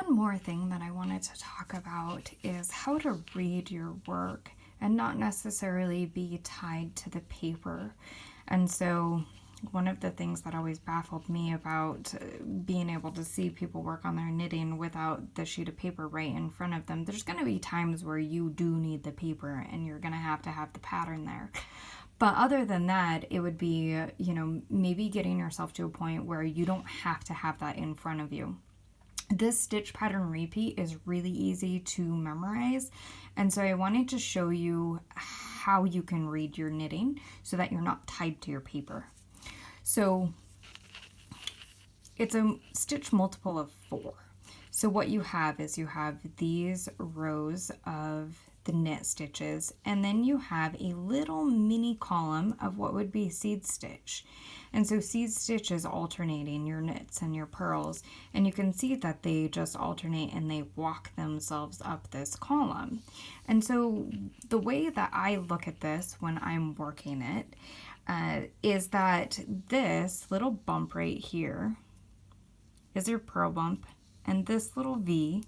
one more thing that I wanted to talk about is how to read your work and not necessarily be tied to the paper. And so one of the things that always baffled me about being able to see people work on their knitting without the sheet of paper right in front of them, there's going to be times where you do need the paper and you're going to have the pattern there. But other than that, it would be, maybe getting yourself to a point where you don't have to have that in front of you. This stitch pattern repeat is really easy to memorize, and so I wanted to show you how you can read your knitting so that you're not tied to your paper. So it's a stitch multiple of 4. So what you have is you have these rows of the knit stitches, and then you have a little mini column of what would be seed stitch. And so seed stitch is alternating your knits and your purls, and you can see that they just alternate and they walk themselves up this column. And so the way that I look at this when I'm working it is that this little bump right here is your purl bump, and this little V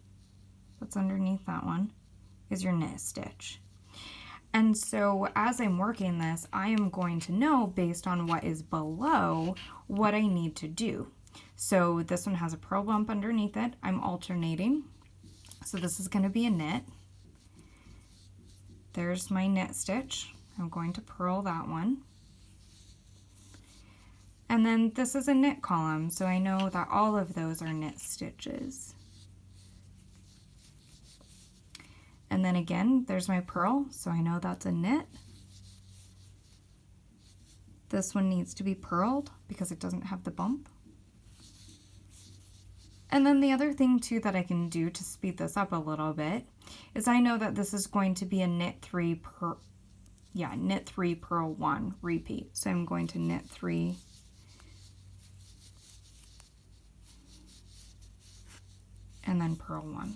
that's underneath that one is your knit stitch. And so as I'm working this, I am going to know based on what is below what I need to do. So this one has a purl bump underneath it. I'm alternating. So this is going to be a knit. There's my knit stitch. I'm going to purl that one. And then this is a knit column, so I know that all of those are knit stitches. And then again, there's my purl, so I know that's a knit. This one needs to be purled because it doesn't have the bump. And then the other thing too that I can do to speed this up a little bit is I know that this is going to be a knit 3 purl 1 repeat. So I'm going to knit 3 and then purl 1.